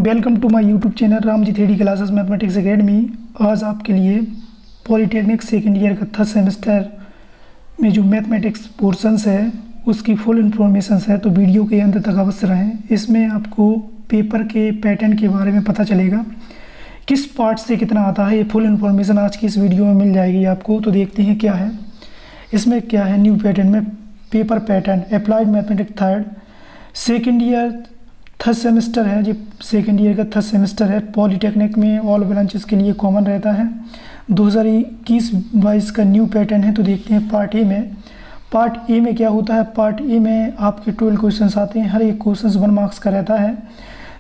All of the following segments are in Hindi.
Welcome to my YouTube channel Ramji 3D classes mathematics academy. आज आपके लिए पॉलीटेक्निक सेकेंड ईयर का थर्ड सेमेस्टर में जो मैथमेटिक्स पोर्शंस है उसकी फुल इन्फॉर्मेशन है, तो वीडियो के अंत तक अवश्य रहें। इसमें आपको पेपर के पैटर्न के बारे में पता चलेगा, किस पार्ट से कितना आता है। ये फुल इन्फॉर्मेशन आज की इस वीडियो में मिल जाएगी आपको। तो देखते हैं क्या है इसमें, क्या है न्यू पैटर्न में। Paper pattern applied mathematics third second year third semester है, जी सेकेंड ईयर का थर्ड सेमेस्टर है। पॉलीटेक्निक में ऑल ब्रांचेस के लिए कॉमन रहता है। 2021-22 का न्यू पैटर्न है। तो देखते हैं पार्ट ए में। पार्ट ए में क्या होता है, पार्ट ए में आपके 12 क्वेश्चंस आते हैं, हर एक क्वेश्चन 1 मार्क्स का रहता है।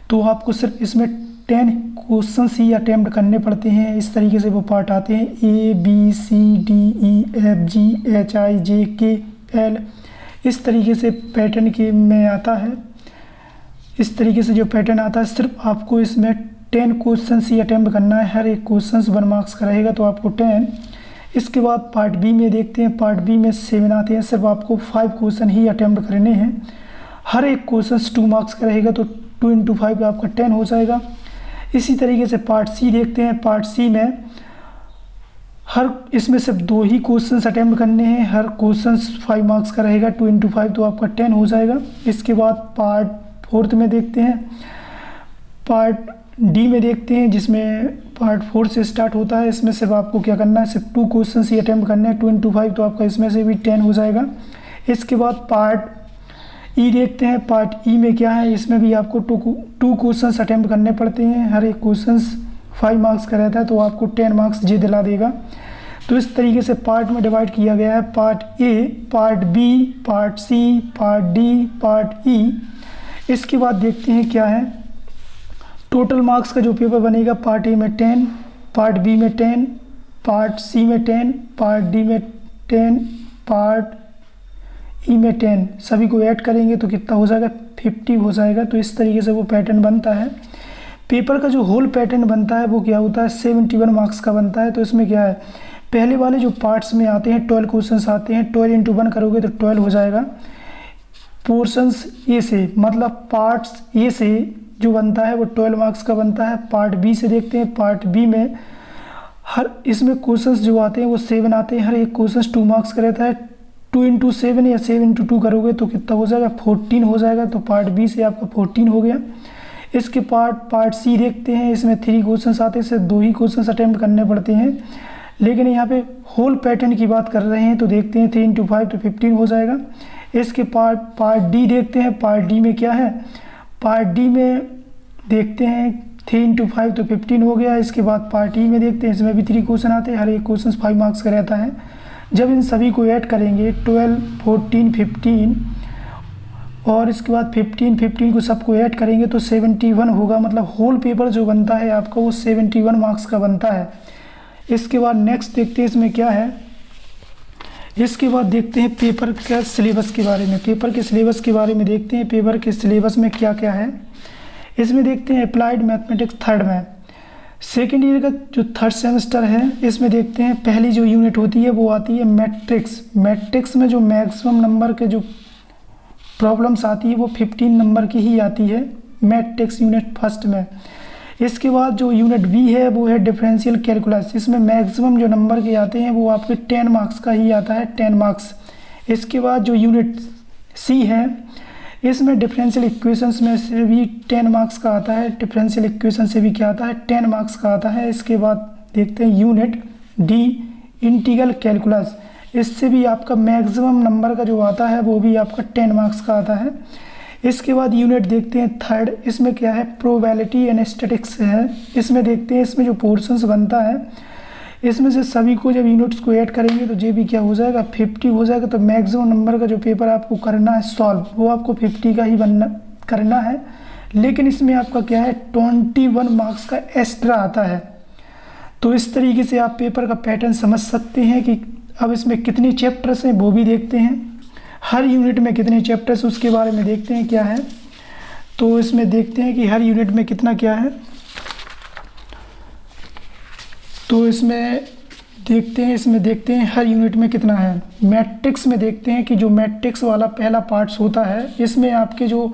तो आपको सिर्फ इसमें 10 क्वेश्चंस ही अटैम्प्ट करने पड़ते हैं। इस तरीके से वो पार्ट आते हैं, ABCDEFGHIJKL, इस तरीके से पैटर्न के में आता है। इस तरीके से जो पैटर्न आता है, सिर्फ आपको इसमें 10 क्वेश्चन ही अटैम्प्ट करना है, हर एक क्वेश्चन 1 मार्क्स का रहेगा, तो आपको 10। इसके बाद पार्ट बी में देखते हैं, पार्ट बी में 7 आते हैं, सिर्फ आपको 5 क्वेश्चन ही अटैम्प्ट करने हैं, हर एक क्वेश्चन 2 मार्क्स का रहेगा, तो 2 × 5 आपका 10 हो जाएगा। इसी तरीके से पार्ट सी देखते हैं। पार्ट सी में इसमें सिर्फ 2 ही क्वेश्चन अटैम्प्ट करने हैं, हर क्वेश्चन 5 मार्क्स का रहेगा, 2 × 5 तो आपका 10 हो जाएगा। इसके बाद पार्ट फोर्थ में देखते हैं, पार्ट डी में देखते हैं, जिसमें पार्ट 4 से स्टार्ट होता है। इसमें सिर्फ आपको क्या करना है, सिर्फ 2 क्वेश्चन ही अटैम्प्ट करने हैं, 2 × 5 तो आपका इसमें से भी 10 हो जाएगा। इसके बाद पार्ट ई देखते हैं। पार्ट ई में क्या है, इसमें भी आपको 2 क्वेश्चन अटैम्प्ट करने पड़ते हैं, हर एक क्वेश्चन 5 मार्क्स का रहता है, तो आपको 10 मार्क्स जी दिला देगा। तो इस तरीके से पार्ट में डिवाइड किया गया है, part A, part B, part C, part D, part E. इसके बाद देखते हैं क्या है, टोटल मार्क्स का जो पेपर बनेगा, पार्ट ए में 10, पार्ट बी में 10, पार्ट सी में 10, पार्ट डी में 10, पार्ट ई में 10, सभी को ऐड करेंगे तो कितना हो जाएगा, 50 हो जाएगा। तो इस तरीके से वो पैटर्न बनता है। पेपर का जो होल पैटर्न बनता है वो क्या होता है, 71 मार्क्स का बनता है। तो इसमें क्या है, पहले वाले जो पार्ट्स में आते हैं 12 क्वेश्चन आते हैं, 12 × 1 करोगे तो 12 हो जाएगा। पोर्शंस ए से, मतलब पार्ट्स ए से जो बनता है वो 12 मार्क्स का बनता है। पार्ट बी से देखते हैं, पार्ट बी में इसमें क्वेश्चंस जो आते हैं वो 7 आते हैं, हर एक क्वेश्चन 2 मार्क्स का रहता है। 2 × 7 या 7 × 2 करोगे तो कितना हो जाएगा, 14 हो जाएगा। तो पार्ट बी से आपका 14 हो गया। इसके पार्ट सी देखते हैं, इसमें 3 क्वेश्चन आते हैं, सिर्फ 2 ही क्वेश्चन अटैम्प्ट करने पड़ते हैं, लेकिन यहाँ पे होल पैटर्न की बात कर रहे हैं। तो देखते हैं 3 × 5 तो 15 हो जाएगा। इसके पार्ट डी देखते हैं। पार्ट डी में क्या है, पार्ट डी में देखते हैं 3 × 5 तो 15 हो गया। इसके बाद पार्ट ई में देखते हैं, इसमें भी 3 क्वेश्चन आते हैं, हर एक क्वेश्चन 5 मार्क्स का रहता है। जब इन सभी को ऐड करेंगे 12, 14, 15 और इसके बाद 15 को सबको ऐड करेंगे तो 71 होगा, मतलब होल पेपर जो बनता है आपका वो 71 मार्क्स का बनता है। इसके बाद नेक्स्ट देखते हैं इसमें क्या है। इसके बाद देखते हैं पेपर का सिलेबस के बारे में। पेपर के सिलेबस के बारे में देखते हैं, पेपर के सिलेबस में क्या क्या है। इसमें देखते हैं अप्लाइड मैथमेटिक्स थर्ड में सेकेंड ईयर का जो थर्ड सेमेस्टर है, इसमें देखते हैं पहली जो यूनिट होती है वो आती है मैट्रिक्स। मैट्रिक्स में जो मैक्सिमम नंबर के जो प्रॉब्लम्स आती है वो 15 नंबर की ही आती है, मैट्रिक्स यूनिट फर्स्ट में। इसके बाद जो यूनिट बी है वो है डिफरेंशियल कैलकुलस। इसमें मैक्सिमम जो नंबर के आते हैं वो आपके 10 मार्क्स का ही आता है, 10 मार्क्स। इसके बाद जो यूनिट सी है, इसमें डिफरेंशियल इक्वेशंस में से भी 10 मार्क्स का आता है, डिफरेंशियल इक्वेशन से भी क्या आता है, 10 मार्क्स का आता है। इसके बाद देखते हैं यूनिट डी इंटीग्रल कैलकुलस, इससे भी आपका मैक्सिमम नंबर का जो आता है वो भी आपका 10 मार्क्स का आता है। इसके बाद यूनिट देखते हैं थर्ड, इसमें क्या है, प्रोबेबिलिटी एंड स्टैटिस्टिक्स है। इसमें देखते हैं इसमें जो पोर्शंस बनता है, इसमें से सभी को जब यूनिट्स को ऐड करेंगे तो ये भी क्या हो जाएगा, 50 हो जाएगा। तो मैक्सिमम नंबर का जो पेपर आपको करना है सॉल्व, वो आपको 50 का ही करना है, लेकिन इसमें आपका क्या है, 21 मार्क्स का एक्स्ट्रा आता है। तो इस तरीके से आप पेपर का पैटर्न समझ सकते हैं कि अब इसमें कितने चैप्टर्स हैं वो भी देखते हैं, हर यूनिट में कितने चैप्टर्स उसके बारे में देखते हैं क्या है। तो इसमें देखते हैं कि हर यूनिट में कितना क्या है। तो इसमें देखते हैं हर यूनिट में कितना है। मैट्रिक्स में देखते हैं कि जो मैट्रिक्स वाला पहला पार्ट्स होता है, इसमें आपके जो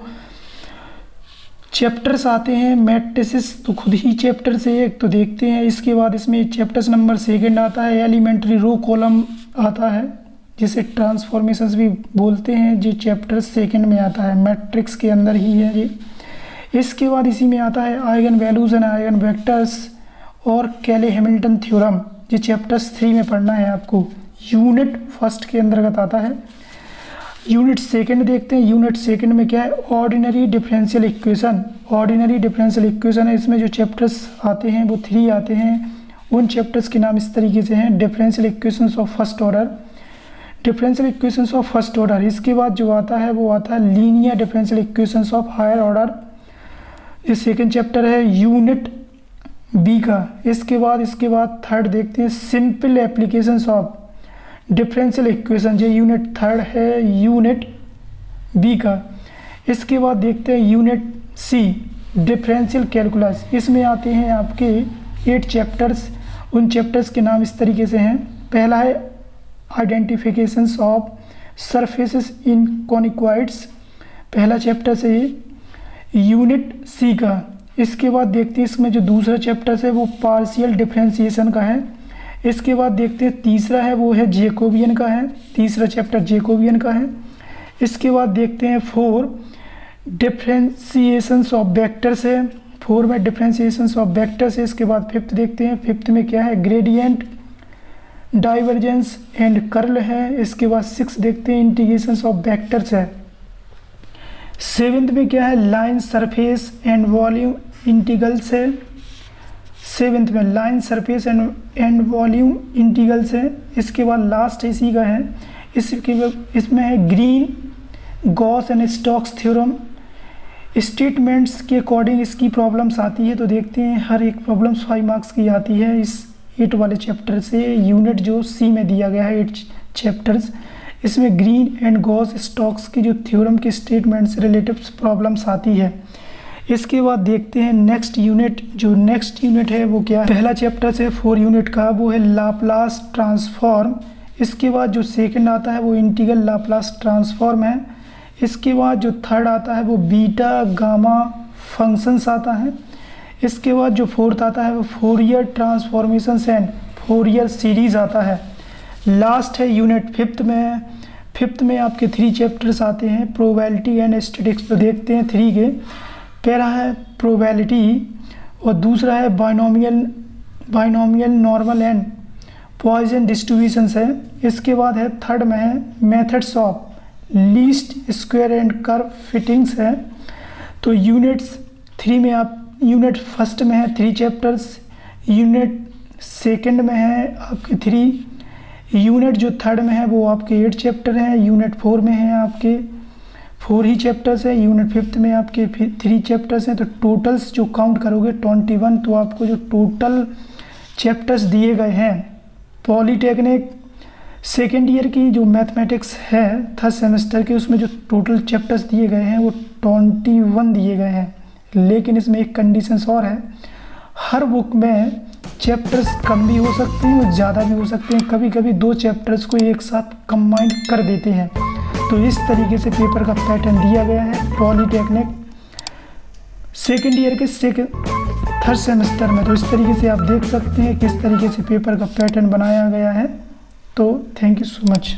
चैप्टर्स आते हैं मैट्रिसेस, तो खुद ही चैप्टर से एक तो देखते हैं। इसके बाद इसमें चैप्टर्स नंबर 2 आता है, एलिमेंट्री रो कॉलम आता है जिसे ट्रांसफॉर्मेशंस भी बोलते हैं, जो चैप्टर 2 में आता है, मैट्रिक्स के अंदर ही है ये। इसके बाद इसी में आता है eigen values and eigen vectors और कैले हैमिल्टन थ्योरम, जो चैप्टर्स 3 में पढ़ना है आपको। यूनिट 1 के अंतर्गत आता है। यूनिट 2 देखते हैं। यूनिट 2 में क्या है, ordinary differential equation. Ordinary differential equation है, इसमें जो चैप्टर्स आते हैं वो 3 आते हैं। उन चैप्टर्स के नाम इस तरीके से हैं, differential equations of first order, differential equations of first order. इसके बाद जो आता है वो आता है linear differential equations of higher order, ये 2nd चैप्टर है यूनिट बी का। इसके बाद 3rd देखते हैं, simple applications of differential equation, जो यूनिट 3rd है यूनिट बी का। इसके बाद देखते हैं यूनिट सी, डिफरेंशियल कैलकुलस। इसमें आते हैं आपके 8 चैप्टर्स। उन चैप्टर्स के नाम इस तरीके से हैं। पहला है आइडेंटिफिकेशंस ऑफ सरफेसेस इन कॉनिक्वाइड्स, पहला चैप्टर से यूनिट सी का। इसके बाद देखते हैं इसमें जो दूसरा चैप्टर है वो पार्शियल डिफरेंशिएशन का है। इसके बाद देखते हैं तीसरा है वो है जैकोबियन का है, तीसरा चैप्टर जैकोबियन का है। इसके बाद देखते हैं 4 डिफरेंशिएशंस ऑफ वेक्टर्स है, 4 में डिफरेंशिएशंस ऑफ वेक्टर्स है। इसके बाद 5th देखते हैं, 5th में क्या है, ग्रेडियंट, डाइवर्जेंस एंड कर्ल है। इसके बाद 6 देखते हैं, इंटीग्रेशंस ऑफ वेक्टर्स है। 7th में क्या है, line surface and volume integrals है। 7th में line surface and volume integrals है। इसके बाद लास्ट इसी का है, इसमें है green, Gauss and Stokes theorem. Statements के अकॉर्डिंग इसकी प्रॉब्लम्स आती है, तो देखते हैं हर एक प्रॉब्लम्स 5 मार्क्स की आती है इस 8 वाले चैप्टर से। यूनिट जो सी में दिया गया है 8 चैप्टर्स, इसमें ग्रीन एंड गॉस स्टोक्स की जो थ्योरम के स्टेटमेंट से रिलेटिव प्रॉब्लम्स आती है। इसके बाद देखते हैं नेक्स्ट यूनिट, जो नेक्स्ट यूनिट है वो क्या है, पहला चैप्टर से 4 यूनिट का वो है लाप्लास ट्रांसफॉर्म। इसके बाद जो 2nd आता है वो इंटीग्रल लाप्लास ट्रांसफॉर्म है। इसके बाद जो 3rd आता है वो बीटा गामा फंक्शंस आता है। इसके बाद जो 4th आता है वो Fourier transformations and Fourier series आता है। लास्ट है यूनिट 5th में आपके 3 चैप्टर्स आते हैं, प्रोबेबिलिटी एंड स्टैटिस्टिक्स। तो देखते हैं 3 के, पहला है प्रोबेबिलिटी और दूसरा है binomial normal and Poisson distributions है। इसके बाद है 3rd में है methods of least square and curve fittings है। तो यूनिट्स 3 में आप, यूनिट 1st में है 3 चैप्टर्स, यूनिट 2nd में है आपके 3, यूनिट जो 3rd में है वो आपके 8 चैप्टर हैं, यूनिट 4 में है आपके 4 ही चैप्टर्स है, यूनिट 5th में आपके 3 चैप्टर्स हैं। तो टोटल्स जो काउंट करोगे 21, तो आपको जो टोटल चैप्टर्स दिए गए हैं पॉलीटेक्निक 2nd ईयर की जो मैथमेटिक्स है 3rd सेमेस्टर के, उसमें जो टोटल चैप्टर्स दिए गए हैं वो 21 दिए गए हैं। लेकिन इसमें एक कंडीशंस और है, हर बुक में चैप्टर्स कम भी हो सकते हैं और ज़्यादा भी हो सकते हैं। कभी कभी 2 चैप्टर्स को एक साथ कंबाइन कर देते हैं। तो इस तरीके से पेपर का पैटर्न दिया गया है पॉलीटेक्निक 2nd ईयर के 3rd सेमेस्टर में। तो इस तरीके से आप देख सकते हैं किस तरीके से पेपर का पैटर्न बनाया गया है। तो थैंक यू सो मच।